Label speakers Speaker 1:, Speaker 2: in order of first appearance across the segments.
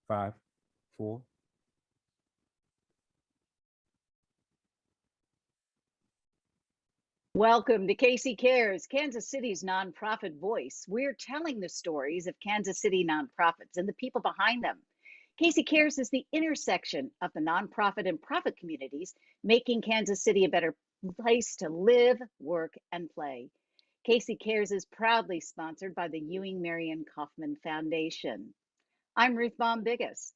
Speaker 1: 5, 4.
Speaker 2: Welcome to Casey Cares, Kansas City's nonprofit voice. We're telling the stories of Kansas City nonprofits and the people behind them. Casey Cares is the intersection of the nonprofit and profit communities, making Kansas City a better place to live, work, and play. Casey Cares is proudly sponsored by the Ewing Marion Kauffman Foundation. I'm Ruth Baum-Biggis.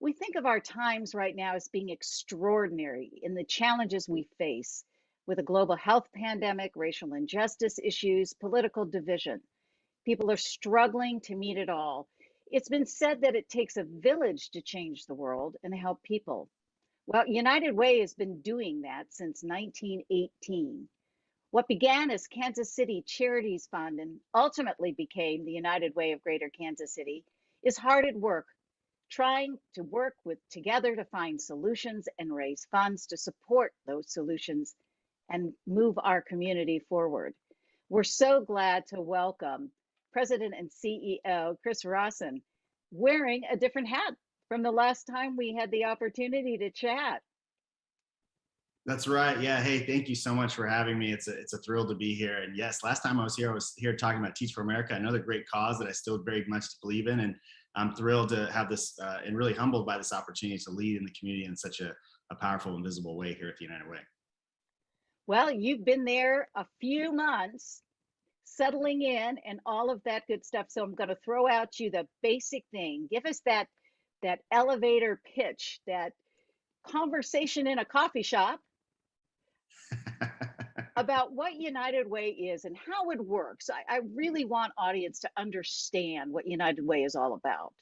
Speaker 2: We think of our times right now as being extraordinary in the challenges we face with a global health pandemic, racial injustice issues, political division. People are struggling to meet it all. It's been said that it takes a village to change the world and help people. Well, United Way has been doing that since 1918. What began as Kansas City Charities Fund and ultimately became the United Way of Greater Kansas City is hard at work, trying to work together to find solutions and raise funds to support those solutions and move our community forward. We're so glad to welcome President and CEO Chris Rosson, wearing a different hat from the last time we had the opportunity to chat.
Speaker 3: That's right. Yeah. Hey, thank you so much for having me. It's a thrill to be here. And yes, last time I was here talking about Teach for America, another great cause that I still very much believe in. And I'm thrilled to have this and really humbled by this opportunity to lead in the community in such a powerful and visible way here at the United Way.
Speaker 2: Well, you've been there a few months, settling in and all of that good stuff. So I'm going to throw out you the basic thing. Give us that elevator pitch, that conversation in a coffee shop about what United Way is and how it works. I really want audience to understand what United Way is all about.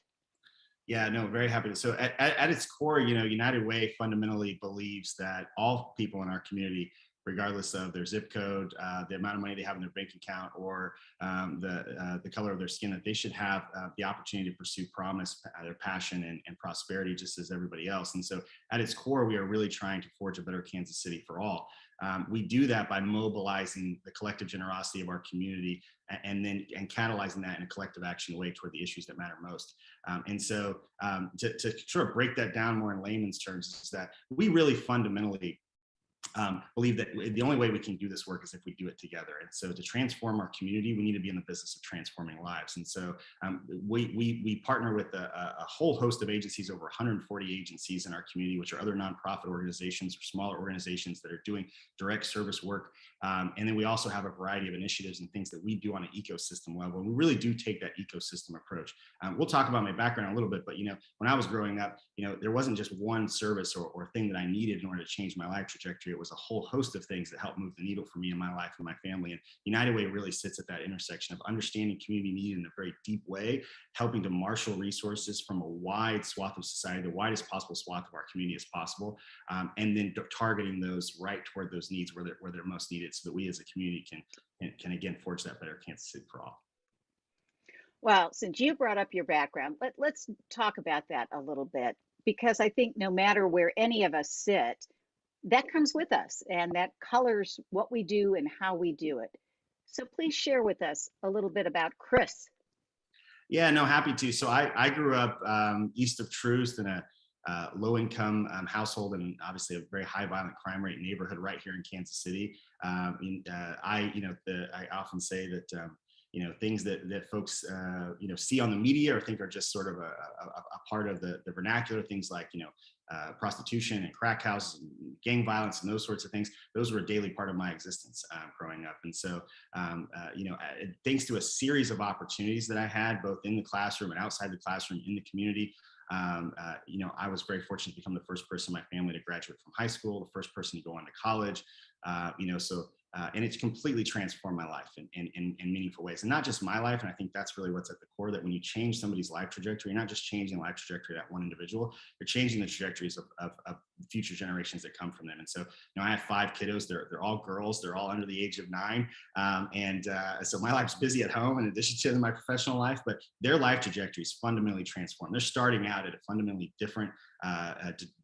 Speaker 3: Yeah, no, very happy to. So at its core, United Way fundamentally believes that all people in our community, regardless of their zip code, the amount of money they have in their bank account, or the color of their skin, that they should have the opportunity to pursue promise, their passion, and prosperity, just as everybody else. And so at its core, we are really trying to forge a better Kansas City for all. We do that by mobilizing the collective generosity of our community and catalyzing that in a collective action way toward the issues that matter most. And so to sort of break that down more in layman's terms is that we really fundamentally believe that the only way we can do this work is if we do it together. And so to transform our community, we need to be in the business of transforming lives. And so we partner with a whole host of agencies, over 140 agencies in our community, which are other nonprofit organizations or smaller organizations that are doing direct service work. And then we also have a variety of initiatives and things that we do on an ecosystem level. And we really do take that ecosystem approach. We'll talk about my background a little bit, but when I was growing up, there wasn't just one service or thing that I needed in order to change my life trajectory. It was a whole host of things that helped move the needle for me in my life and my family. And United Way really sits at that intersection of understanding community need in a very deep way, helping to marshal resources from a wide swath of society, the widest possible swath of our community as possible, and then targeting those right toward those needs where they're most needed, so that we as a community can again forge that better Kansas City for all.
Speaker 2: Well, since you brought up your background, let's talk about that a little bit, because I think no matter where any of us sit, that comes with us and that colors what we do and how we do it. So please share with us a little bit about Chris.
Speaker 3: Yeah, no, happy to. So I grew up east of Troost in a low-income household, and obviously a very high violent crime rate neighborhood right here in Kansas City. I often say that things that folks see on the media or think are just sort of a part of the vernacular, things like prostitution and crack houses and gang violence and those sorts of things, those were a daily part of my existence growing up. And so thanks to a series of opportunities that I had both in the classroom and outside the classroom in the community, I was very fortunate to become the first person in my family to graduate from high school, the first person to go on to college, and it's completely transformed my life in meaningful ways. And not just my life, and I think that's really what's at the core, that when you change somebody's life trajectory, you're not just changing the life trajectory of that one individual, you're changing the trajectories of future generations that come from them. And so, I have 5 kiddos, they're all girls, they're all under the age of 9. So my life's busy at home in addition to my professional life, but their life trajectory is fundamentally transformed. They're starting out at a fundamentally different,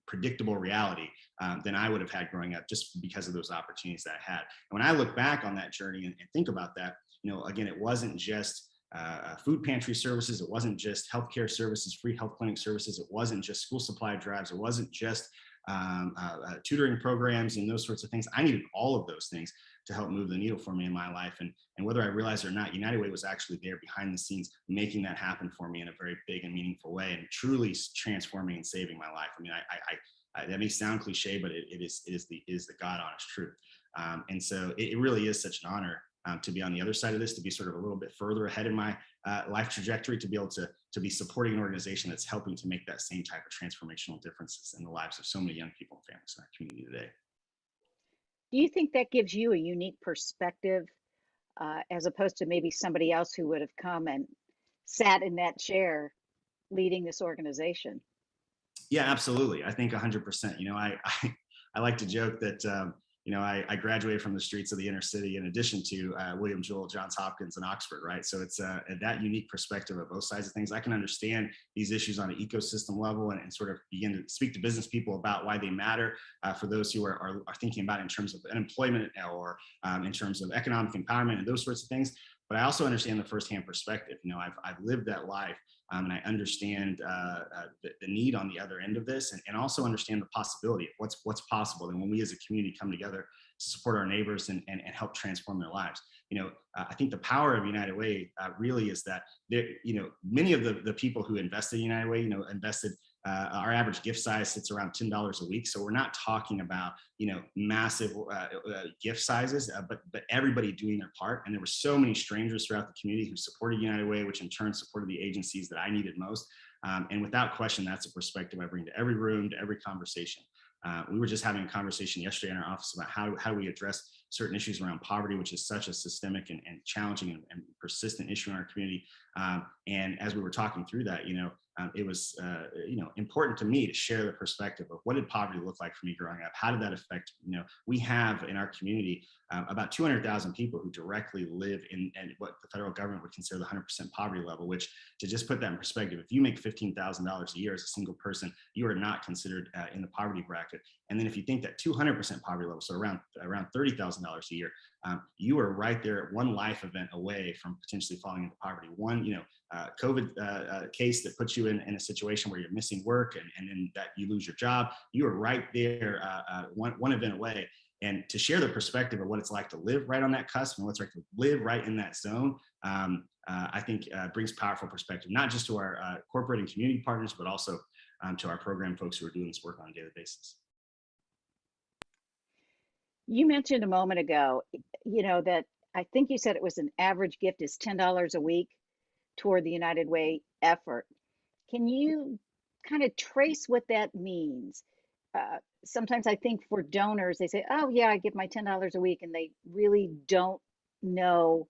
Speaker 3: predictable reality than I would have had growing up, just because of those opportunities that I had. And when I look back on that journey and think about that, again, it wasn't just food pantry services. It wasn't just healthcare services, free health clinic services. It wasn't just school supply drives. It wasn't just tutoring programs and those sorts of things. I needed all of those things to help move the needle for me in my life. And whether I realized it or not, United Way was actually there behind the scenes, making that happen for me in a very big and meaningful way, and truly transforming and saving my life. I mean, that may sound cliche, but it is the God honest truth. And so it really is such an honor to be on the other side of this, to be sort of a little bit further ahead in my life trajectory, to be able to be supporting an organization that's helping to make that same type of transformational differences in the lives of so many young people and families in our community today.
Speaker 2: Do you think that gives you a unique perspective as opposed to maybe somebody else who would have come and sat in that chair leading this organization?
Speaker 3: Yeah, absolutely. I think 100%. I like to joke that I graduated from the streets of the inner city in addition to William Jewell, Johns Hopkins, and Oxford, right? So it's that unique perspective of both sides of things. I can understand these issues on an ecosystem level and sort of begin to speak to business people about why they matter for those who are thinking about it in terms of unemployment or in terms of economic empowerment and those sorts of things. But I also understand the firsthand perspective. I've lived that life. And I understand the need on the other end of this, and also understand the possibility of what's possible. And when we as a community come together to support our neighbors and help transform their lives, I think the power of United Way really is that many of the people who invested in United Way, invested. Our average gift size sits around $10 a week, so we're not talking about massive gift sizes, but everybody doing their part. And there were so many strangers throughout the community who supported United Way, which in turn supported the agencies that I needed most. And without question, that's a perspective I bring to every room, to every conversation. We were just having a conversation yesterday in our office about how do we address certain issues around poverty, which is such a systemic and challenging and persistent issue in our community. And as we were talking through that, it was important to me to share the perspective of what did poverty look like for me growing up? How did that affect, we have in our community about 200,000 people who directly live in what the federal government would consider the 100% poverty level, which, to just put that in perspective, if you make $15,000 a year as a single person, you are not considered in the poverty bracket. And then if you think that 200% poverty level, so around $30,000 a year, you are right there, one life event away from potentially falling into poverty. One, COVID case that puts you in a situation where you're missing work and then that you lose your job, you are right there, one event away. And to share the perspective of what it's like to live right on that cusp and what's like to live right in that zone, I think brings powerful perspective, not just to our corporate and community partners, but also to our program folks who are doing this work on a daily basis.
Speaker 2: You mentioned a moment ago, that I think you said it was an average gift is $10 a week toward the United Way effort. Can you kind of trace what that means? Sometimes I think for donors, they say, oh, yeah, I give my $10 a week, and they really don't know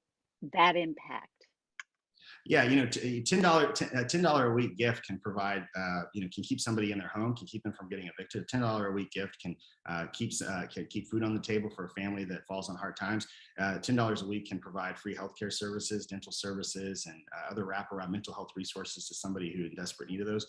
Speaker 2: that impact.
Speaker 3: Yeah, $10 a week gift can provide, can keep somebody in their home, can keep them from getting evicted. $10 a week gift can keep food on the table for a family that falls on hard times. $10 a week can provide free healthcare services, dental services, and other wraparound mental health resources to somebody who's in desperate need of those.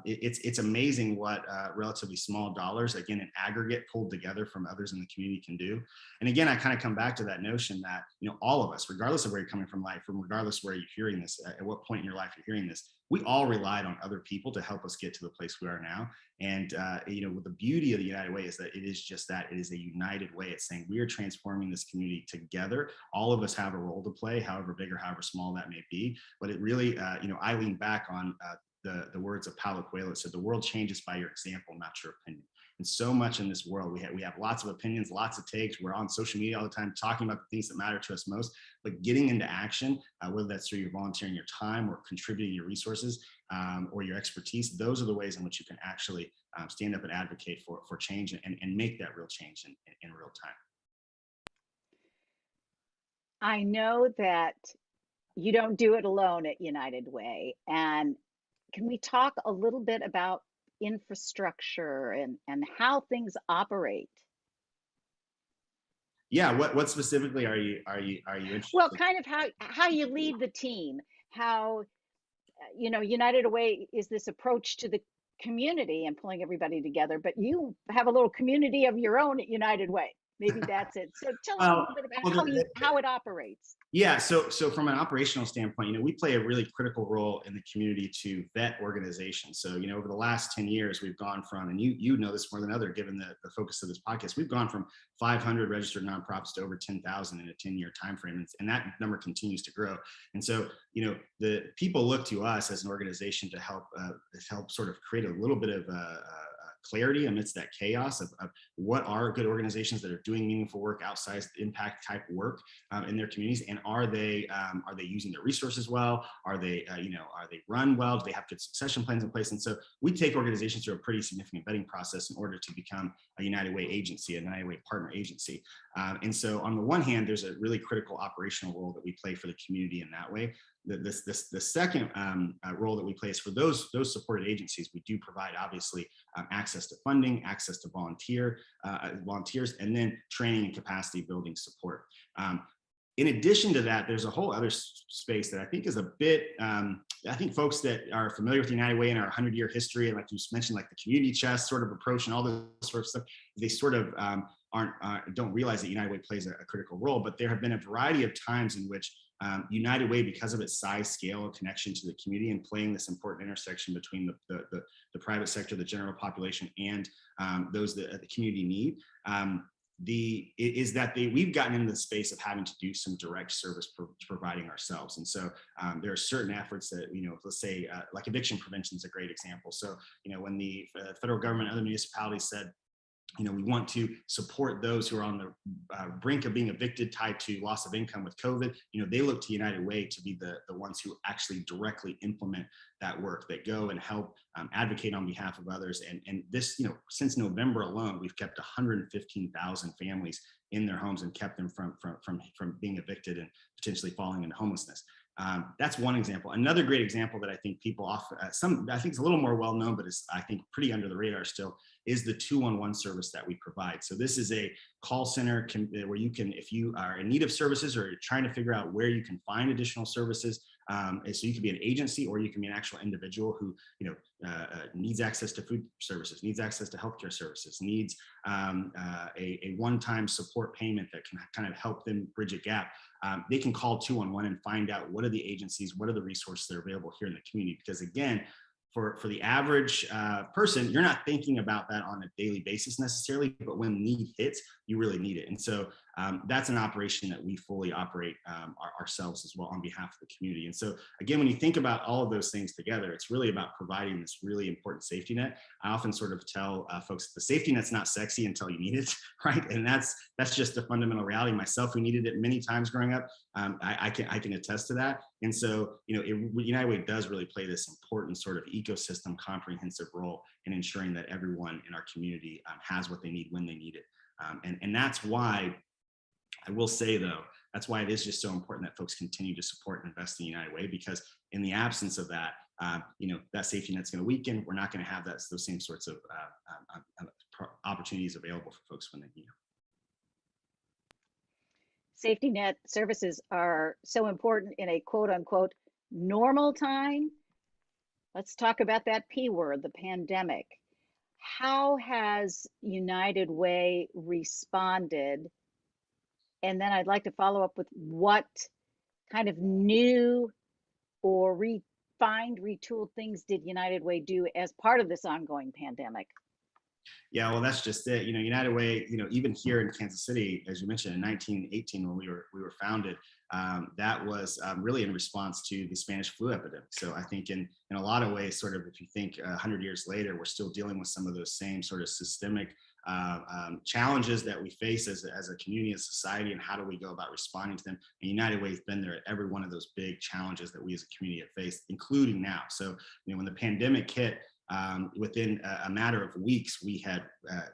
Speaker 3: It's amazing what relatively small dollars, again, in aggregate pulled together from others in the community can do. And again, I kind of come back to that notion that, all of us, regardless of where you're coming from life, regardless of where you're hearing this, at what point in your life you're hearing this, we all relied on other people to help us get to the place we are now. And, the beauty of the United Way is that it is just that. It is a united way. It's saying we are transforming this community together. All of us have a role to play, however big or however small that may be. But it really, I lean back on the words of Paulo Coelho. It said, the world changes by your example, not your opinion. And so much in this world, we have lots of opinions, lots of takes. We're on social media all the time talking about the things that matter to us most, but getting into action, whether that's through your volunteering your time or contributing your resources or your expertise, those are the ways in which you can actually stand up and advocate for change and make that real change in real time.
Speaker 2: I know that you don't do it alone at United Way. And can we talk a little bit about infrastructure and how things operate?
Speaker 3: Yeah, what specifically are you interested
Speaker 2: Well,
Speaker 3: in?
Speaker 2: kind of how you lead the team, how United Way is this approach to the community and pulling everybody together, but you have a little community of your own at United Way. Maybe that's it. So tell us a
Speaker 3: Well,
Speaker 2: little bit about
Speaker 3: well,
Speaker 2: how it operates.
Speaker 3: yeah, so from an operational standpoint, we play a really critical role in the community to vet organizations. So, over the last 10 years, we've gone from, and you know this more than other, given the focus of this podcast, we've gone from 500 registered nonprofits to over 10,000 in a 10-year time frame, and that number continues to grow. And so, the people look to us as an organization to help sort of create a little bit of clarity amidst that chaos of what are good organizations that are doing meaningful work, outsized impact type work in their communities, and are they using their resources well? Are they run well? Do they have good succession plans in place? And so we take organizations through a pretty significant vetting process in order to become a United Way agency, a United Way partner agency. And so on the one hand, there's a really critical operational role that we play for the community in that way. The second role that we play is for those supported agencies. We do provide, obviously, access to funding, access to volunteers, and then training and capacity building support. In addition to that, there's a whole other space that I think is a bit, I think folks that are familiar with the United Way and our 100-year history, and like you mentioned, like the community chest sort of approach and all this sort of stuff, they sort of don't realize that United Way plays a critical role. But there have been a variety of times in which United Way, because of its size, scale, and connection to the community, and playing this important intersection between the private sector, the general population, and those that the community need, we've gotten into the space of having to do some direct service providing ourselves. And so there are certain efforts that, let's say like eviction prevention is a great example. So, when the federal government and other municipalities said, we want to support those who are on the brink of being evicted tied to loss of income with COVID, they look to United Way to be the ones who actually directly implement that work, that go and help advocate on behalf of others. And this, since November alone, we've kept 115,000 families in their homes and kept them from being evicted and potentially falling into homelessness. That's one example. Another great example that I think people often, I think it's a little more well known, but is I think pretty under the radar still, is the 211 service that we provide. So this is a call center where you can, if you are in need of services or you're trying to figure out where you can find additional services, so you can be an agency or you can be an actual individual who needs access to food services, needs access to healthcare services, needs a one-time support payment that can kind of help them bridge a gap. They can call 211 and find out what are the agencies, what are the resources that are available here in the community. Because again, for the average person, you're not thinking about that on a daily basis necessarily, but when need hits, you really need it. And so that's an operation that we fully operate ourselves as well on behalf of the community. And so again, when you think about all of those things together, it's really about providing this really important safety net. I often sort of tell folks the safety net's not sexy until you need it, right? And that's just a fundamental reality. Myself, who needed it many times growing up, I can attest to that. And so, United Way does really play this important sort of ecosystem comprehensive role in ensuring that everyone in our community has what they need when they need it. And that's why, I will say though, that's why it is just so important that folks continue to support and invest in United Way, because in the absence of that, that safety net's going to weaken. We're not going to have those same sorts of opportunities available for folks when they need them.
Speaker 2: Safety net services are so important in a quote unquote normal time. Let's talk about that P word, the pandemic. How has United Way responded? And then I'd like to follow up with what kind of new or refined, retooled things did United Way do as part of this ongoing pandemic?
Speaker 3: Yeah, well, that's just it. United Way, even here in Kansas City, as you mentioned, in 1918, when we were founded, that was really in response to the Spanish flu epidemic. So I think in a lot of ways, sort of, if you think 100 years later, we're still dealing with some of those same sort of systemic challenges that we face as a community and society, and how do we go about responding to them? And United Way has been there at every one of those big challenges that we as a community have faced, including now. So, when the pandemic hit, within a matter of weeks, we had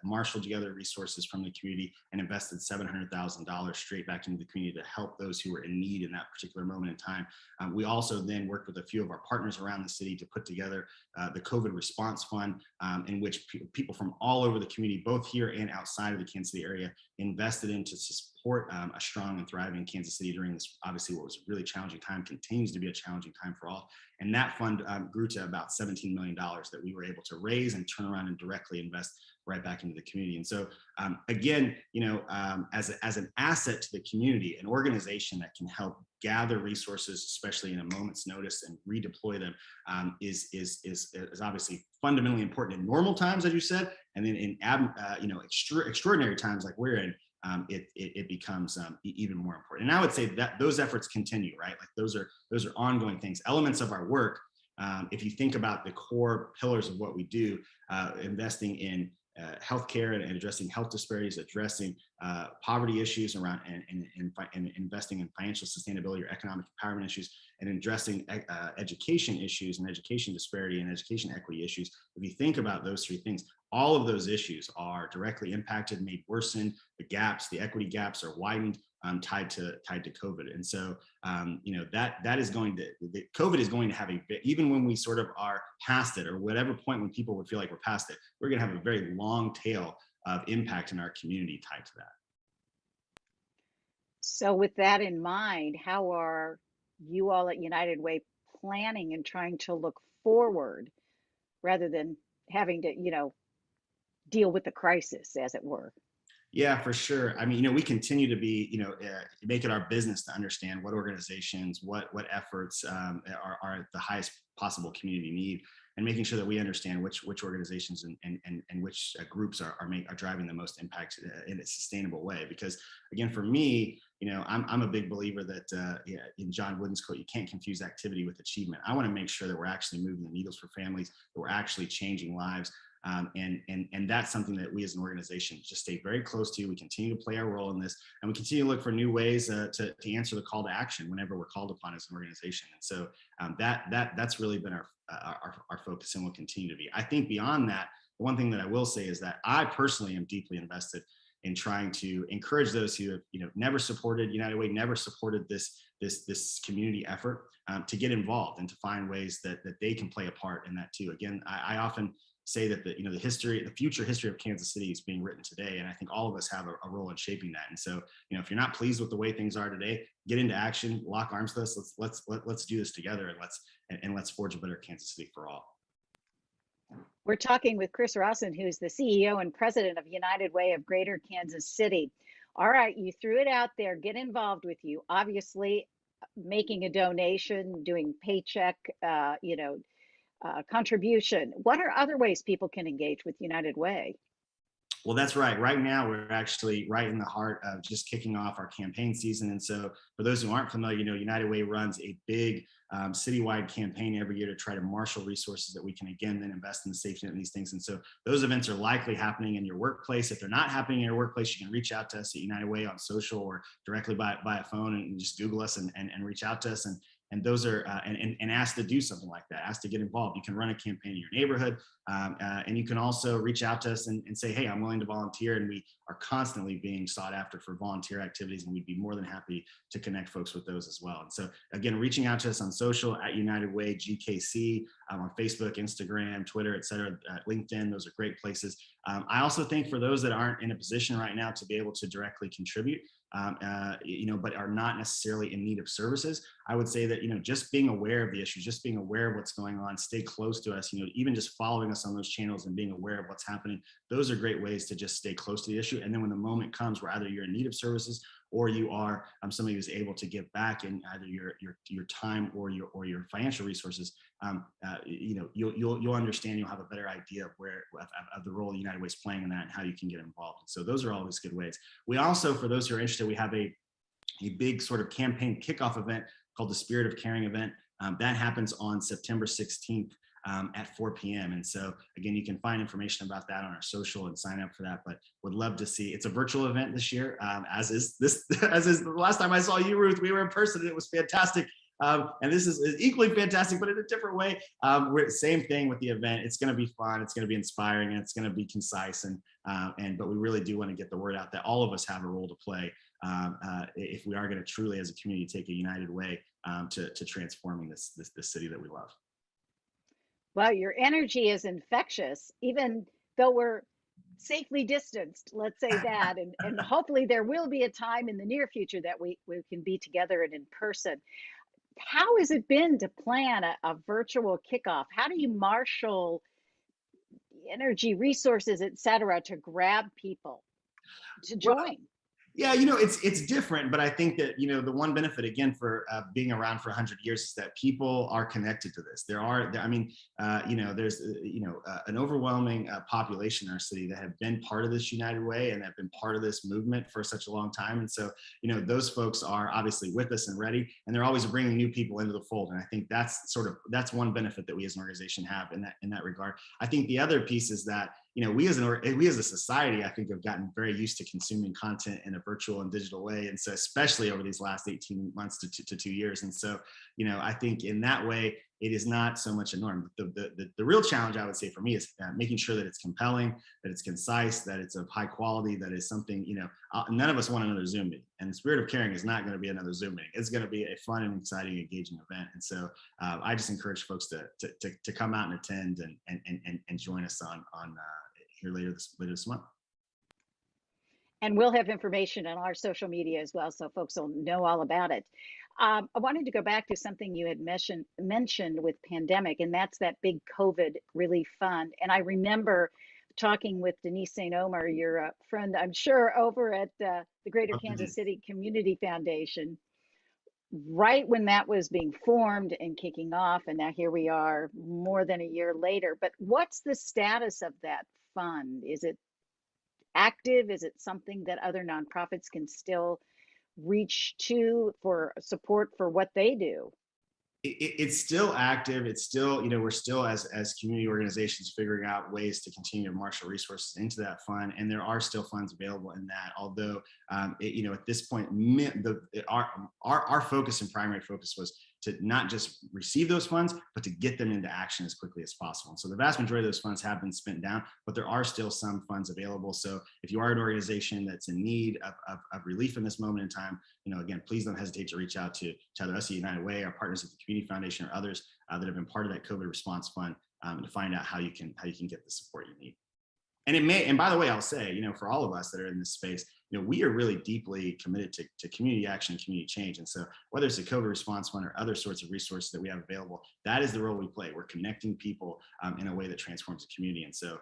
Speaker 3: marshaled together resources from the community and invested $700,000 straight back into the community to help those who were in need in that particular moment in time. We also then worked with a few of our partners around the city to put together the COVID Response Fund, in which people from all over the community, both here and outside of the Kansas City area, invested in to support support a strong and thriving Kansas City during this, obviously what was a really challenging time, continues to be a challenging time for all. And that fund grew to about $17 million that we were able to raise and turn around and directly invest right back into the community. And so again, as an asset to the community, an organization that can help gather resources, especially in a moment's notice, and redeploy them is obviously fundamentally important in normal times, as you said, and then in extraordinary times like we're in, it becomes even more important. And I would say that those efforts continue, right? Like those are ongoing things, elements of our work. If you think about the core pillars of what we do, investing in healthcare and addressing health disparities, addressing poverty issues around, and investing in financial sustainability or economic empowerment issues, and addressing education issues and education disparity and education equity issues. If you think about those three things, all of those issues are directly impacted, made worsened. The gaps, the equity gaps are widened, tied to COVID. And so, that is going to, COVID is going to have a bit, even when we sort of are past it, or whatever point when people would feel like we're past it, we're going to have a very long tail of impact in our community tied to that.
Speaker 2: So with that in mind, how are you all at United Way planning and trying to look forward rather than having to, deal with the crisis, as it were?
Speaker 3: Yeah, for sure. I mean, we continue to be, make it our business to understand what organizations, what efforts are the highest possible community need, and making sure that we understand which organizations and which groups are driving the most impact in a sustainable way. Because again, for me, I'm a big believer that in John Wooden's quote, you can't confuse activity with achievement. I want to make sure that we're actually moving the needles for families, that we're actually changing lives. And that's something that we as an organization just stay very close to. We continue to play our role in this, and we continue to look for new ways to answer the call to action whenever we're called upon as an organization. And so that's really been our focus, and will continue to be. I think beyond that, the one thing that I will say is that I personally am deeply invested in trying to encourage those who have never supported United Way, never supported this community effort, to get involved and to find ways that they can play a part in that too. Again, I often say that the future history of Kansas City is being written today, and I think all of us have a role in shaping that. And so, if you're not pleased with the way things are today, get into action, lock arms with us. Let's do this together, and let's forge a better Kansas City for all.
Speaker 2: We're talking with Chris Rosson, who's the CEO and president of United Way of Greater Kansas City. All right, you threw it out there. Get involved with you. Obviously, making a donation, doing paycheck, contribution. What are other ways people can engage with United Way?
Speaker 3: Well, that's right. Right now, we're actually right in the heart of just kicking off our campaign season. And so for those who aren't familiar, United Way runs a big citywide campaign every year to try to marshal resources that we can, again, then invest in the safety net and these things. And so those events are likely happening in your workplace. If they're not happening in your workplace, you can reach out to us at United Way on social, or directly by a phone, and just Google us and reach out to us. And those are and ask to do something like that, ask to get involved. You can run a campaign in your neighborhood, and you can also reach out to us and say, hey, I'm willing to volunteer. And we are constantly being sought after for volunteer activities, and we'd be more than happy to connect folks with those as well. And so again, reaching out to us on social at United Way GKC, on Facebook, Instagram, Twitter, etc., LinkedIn. Those are great places. I also think for those that aren't in a position right now to be able to directly contribute, but are not necessarily in need of services, I would say that, just being aware of the issues, just being aware of what's going on, stay close to us, even just following us on those channels and being aware of what's happening. Those are great ways to just stay close to the issue. And then when the moment comes where either you're in need of services, or you are somebody who's able to give back in either your time or your financial resources, you'll understand, you'll have a better idea of the role United Way is playing in that, and how you can get involved. So those are always good ways. We also, for those who are interested, we have a big sort of campaign kickoff event called the Spirit of Caring event. That happens on September 16th. At 4 p.m. And so again, you can find information about that on our social and sign up for that, but would love to see. It's a virtual event this year, as is the last time I saw you, Ruth. We were in person and it was fantastic. And this is equally fantastic, but in a different way. Same thing with the event. It's going to be fun. It's going to be inspiring, and it's going to be concise. But we really do want to get the word out that all of us have a role to play, if we are going to truly, as a community, take a united way to transforming this city that we love.
Speaker 2: Well, your energy is infectious, even though we're safely distanced, let's say that, and hopefully there will be a time in the near future that we can be together and in person. How has it been to plan a virtual kickoff? How do you marshal energy, resources, et cetera, to grab people to
Speaker 3: Well,
Speaker 2: join?
Speaker 3: yeah, it's different, but I think that the one benefit again for being around for 100 years is that people are connected to this. I mean, there's an overwhelming population in our city that have been part of this United Way and have been part of this movement for such a long time. And so, those folks are obviously with us and ready, and they're always bringing new people into the fold. And I think that's one benefit that we as an organization have in that regard. I think the other piece is that we as a society, I think, have gotten very used to consuming content in a virtual and digital way. And so, especially over these last 18 months to 2 years. And so, I think in that way, it is not so much a norm. The real challenge, I would say, for me is making sure that it's compelling, that it's concise, that it's of high quality, that is something, none of us want another Zoom meeting. And the Spirit of Caring is not going to be another Zoom meeting. It's going to be a fun and exciting, engaging event. And so I just encourage folks to come out and attend and join us on here later this month.
Speaker 2: And we'll have information on our social media as well, so folks will know all about it. I wanted to go back to something you had mentioned with pandemic, and that's that big COVID relief fund. And I remember talking with Denise St. Omer, your friend, I'm sure, over at the Greater Kansas City Community Foundation, right when that was being formed and kicking off. And now here we are more than a year later. But what's the status of that fund? Is it active? Is it something that other nonprofits can still reach to for support for what they do?
Speaker 3: It's still active. It's still, we're still as community organizations figuring out ways to continue to marshal resources into that fund, and there are still funds available in that. Although, at this point, our focus and primary focus was to not just receive those funds, but to get them into action as quickly as possible. And so the vast majority of those funds have been spent down, but there are still some funds available. So if you are an organization that's in need of relief in this moment in time, again, please don't hesitate to reach out to either us at United Way, our partners at the Community Foundation, or others that have been part of that COVID response fund to find out how you can get the support you need. And by the way, I'll say, for all of us that are in this space, we are really deeply committed to community action and community change. And so whether it's a COVID response fund or other sorts of resources that we have available, that is the role we play. We're connecting people in a way that transforms the community. And so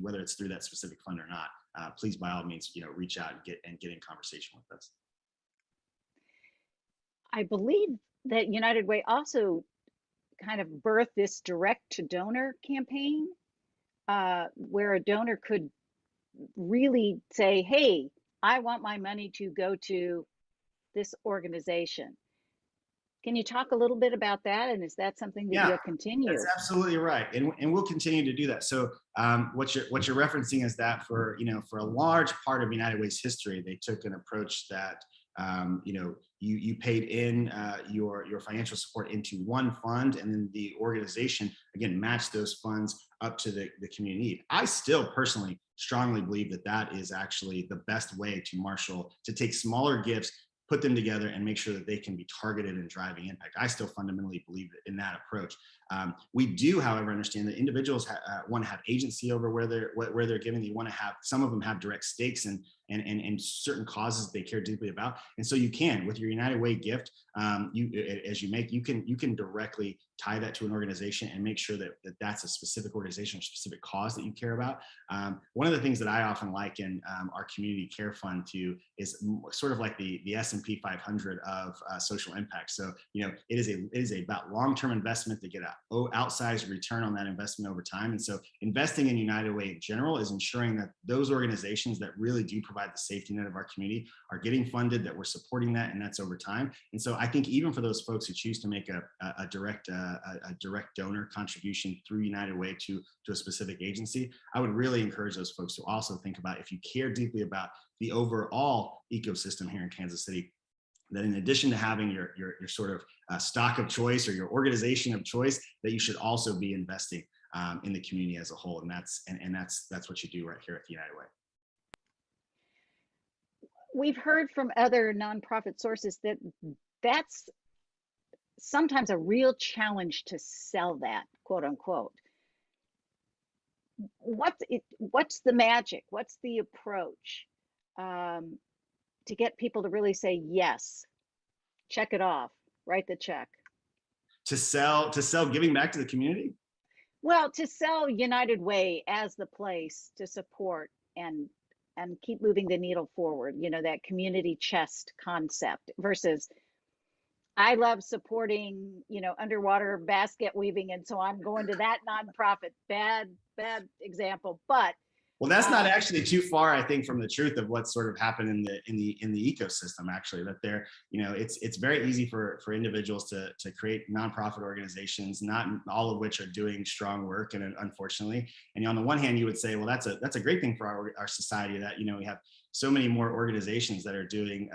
Speaker 3: whether it's through that specific fund or not, please, by all means, reach out and get in conversation with us.
Speaker 2: I believe that United Way also kind of birthed this direct to donor campaign, where a donor could really say, hey, I want my money to go to this organization. Can you talk a little bit about that? And is that something that you'll continue?
Speaker 3: That's absolutely right. And we'll continue to do that. So what you're referencing is that for a large part of United Way's history, they took an approach that you paid in your financial support into one fund, and then the organization again matched those funds up to the community need. I still personally strongly believe that is actually the best way to take smaller gifts, put them together, and make sure that they can be targeted and driving impact. I still fundamentally believe in that approach. We do, however, understand that individuals want to have agency over where they're giving. They want to have, some of them have direct stakes and certain causes they care deeply about. And so you can, with your United Way gift, you can directly tie that to an organization and make sure that that's a specific organization or specific cause that you care about. One of the things that I often liken our community care fund to is sort of like the S&P 500 of social impact. So it is about long-term investment to get an outsized return on that investment over time. And so investing in United Way in general is ensuring that those organizations that really do provide the safety net of our community are getting funded, that we're supporting that, and that's over time. And so I think even for those folks who choose to make a direct donor contribution through United Way to a specific agency, I would really encourage those folks to also think about, if you care deeply about the overall ecosystem here in Kansas City, that in addition to having your sort of stock of choice or your organization of choice, that you should also be investing in the community as a whole. And that's what you do right here at the United Way.
Speaker 2: We've heard from other nonprofit sources that that's sometimes a real challenge to sell that, quote unquote. what's the magic? What's the approach um, to get people to really say yes, check it off, write the check?
Speaker 3: To sell giving back to the community.
Speaker 2: Well, to sell United Way as the place to support and keep moving the needle forward, that community chest concept versus I love supporting, underwater basket weaving, and so I'm going to that nonprofit. Bad example, but
Speaker 3: Well, that's not actually too far, I think, from the truth of what's sort of happened in the ecosystem. Actually, that it's very easy for individuals to create nonprofit organizations, not all of which are doing strong work, and unfortunately, and on the one hand, you would say, well, that's a great thing for our society that we have so many more organizations that are doing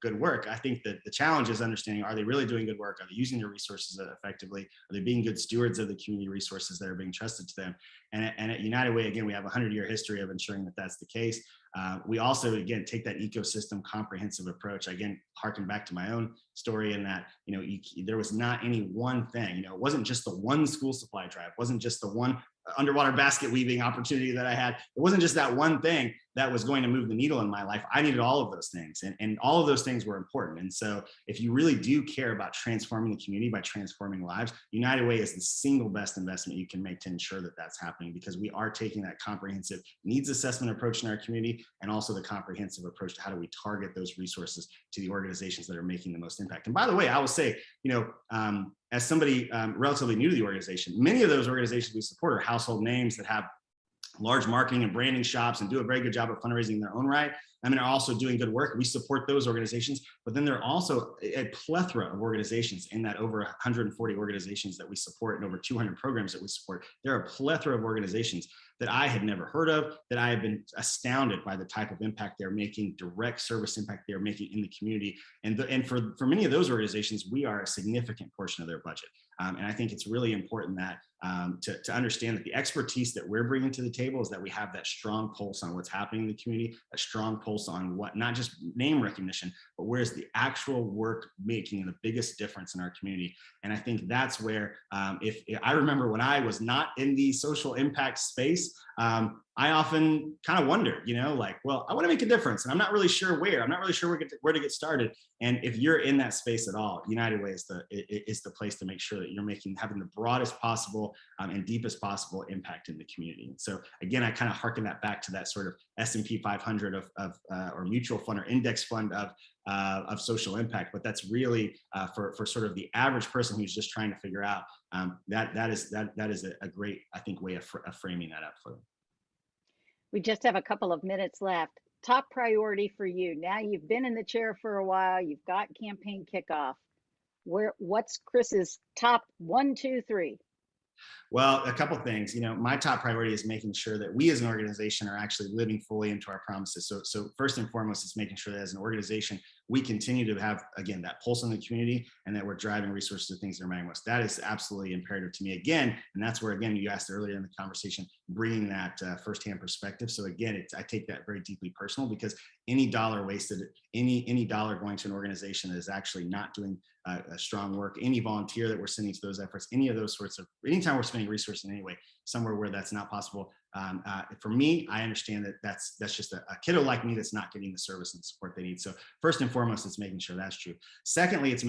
Speaker 3: good work. I think that the challenge is understanding, are they really doing good work? Are they using their resources effectively? Are they being good stewards of the community resources that are being trusted to them? And at United Way, again, we have a 100-year history of ensuring that that's the case. We also, again, take that ecosystem comprehensive approach. Again, harken back to my own story in that, there was not any one thing. It wasn't just the one school supply drive. It wasn't just the one underwater basket weaving opportunity that I had. It wasn't just that one thing that was going to move the needle in my life. I needed all of those things, and all of those things were important. And so if you really do care about transforming the community by transforming lives, United Way is the single best investment you can make to ensure that that's happening, because we are taking that comprehensive needs assessment approach in our community, and also the comprehensive approach to how do we target those resources to the organizations that are making the most impact. And by the way, I will say, as somebody relatively new to the organization, many of those organizations we support are household names that have large marketing and branding shops and do a very good job of fundraising in their own right. I mean, are also doing good work. We support those organizations, but then there are also a plethora of organizations in that over 140 organizations that we support and over 200 programs that we support. There are a plethora of organizations that I had never heard of, that I have been astounded by the type of impact they're making, direct service impact they're making in the community. And for many of those organizations, we are a significant portion of their budget. And I think it's really important that to understand that the expertise that we're bringing to the table is that we have that strong pulse on what's happening in the community, a strong pulse on what, not just name recognition, but where's the actual work making the biggest difference in our community. And I think that's where, if I remember when I was not in the social impact space, I often kind of wonder, well, I want to make a difference and I'm not really sure where. I'm not really sure where to get started. And if you're in that space at all, United Way is the place to make sure that you're having the broadest possible and deepest possible impact in the community. And so again, I kind of harken that back to that sort of S&P 500 or mutual fund or index fund of social impact. But that's really for sort of the average person who's just trying to figure out that is a great, I think, way of framing that up for them.
Speaker 2: We just have a couple of minutes left. Top priority for you. Now you've been in the chair for a while, you've got campaign kickoff. What's Chris's top 1, 2, 3?
Speaker 3: Well, a couple of things. My top priority is making sure that we as an organization are actually living fully into our promises. So first and foremost, it's making sure that as an organization, we continue to have, again, that pulse on the community and that we're driving resources to things that are mattering most. That is absolutely imperative to me again. And that's where, again, you asked earlier in the conversation, bringing that firsthand perspective. So again, I take that very deeply personal, because any dollar wasted, any dollar going to an organization that is actually not doing a strong work, any volunteer that we're sending to those efforts, any of those sorts of, anytime we're spending resources in any way, somewhere where that's not possible. For me, I understand that that's just a kiddo like me that's not getting the service and support they need. So first and foremost, it's making sure that's true. Secondly, it's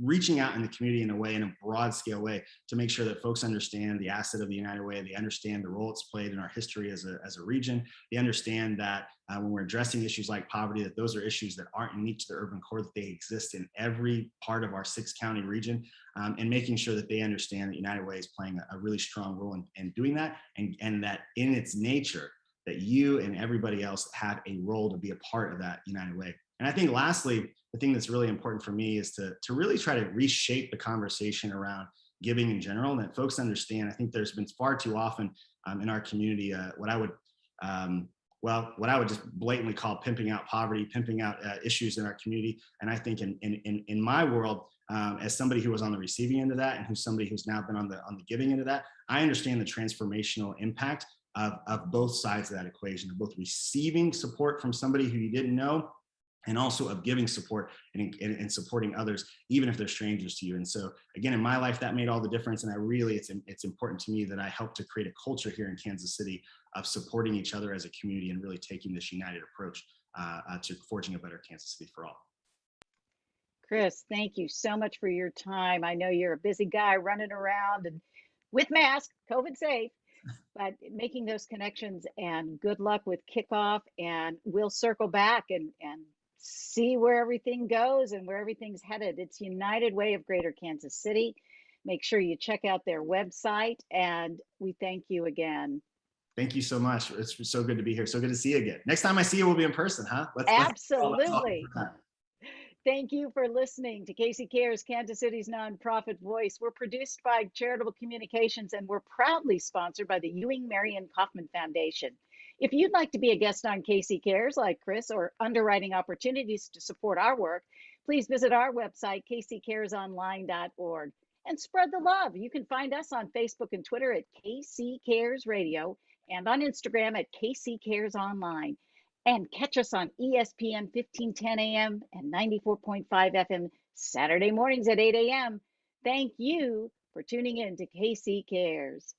Speaker 3: reaching out in the community in a broad scale way to make sure that folks understand the asset of the United Way. They understand the role it's played in our history as a region. They understand that when we're addressing issues like poverty, that those are issues that aren't unique to the urban core, that they exist in every part of our 6-county region, and making sure that they understand that United Way is playing a really strong role in doing that, and that in its nature, that you and everybody else have a role to be a part of that United Way. And I think lastly, the thing that's really important for me is to really try to reshape the conversation around giving in general, and that folks understand. I think there's been far too often in our community what I would just blatantly call pimping out poverty, pimping out issues in our community. And I think in my world, as somebody who was on the receiving end of that, and somebody who's now been on the giving end of that, I understand the transformational impact of both sides of that equation, of both receiving support from somebody who you didn't know, and also of giving support and supporting others, even if they're strangers to you. And so again, in my life, that made all the difference. And it's important to me that I help to create a culture here in Kansas City of supporting each other as a community and really taking this united approach to forging a better Kansas City for all.
Speaker 2: Chris, thank you so much for your time. I know you're a busy guy running around and with mask, COVID safe, but making those connections, and good luck with kickoff, and we'll circle back and see where everything goes and where everything's headed. It's United Way of Greater Kansas City. Make sure you check out their website, and we thank you again.
Speaker 3: Thank you so much. It's so good to be here. So good to see you again. Next time I see you, we'll be in person, huh?
Speaker 2: Absolutely. Thank you for listening to Casey Cares, Kansas City's nonprofit voice. We're produced by Charitable Communications, and we're proudly sponsored by the Ewing Marion Kaufman Foundation. If you'd like to be a guest on Casey Cares like Chris, or underwriting opportunities to support our work, please visit our website, kccaresonline.org, and spread the love. You can find us on Facebook and Twitter at KC Cares Radio, and on Instagram at KC Cares Online. And catch us on ESPN 1510 AM and 94.5 FM Saturday mornings at 8 AM. Thank you for tuning in to KC Cares.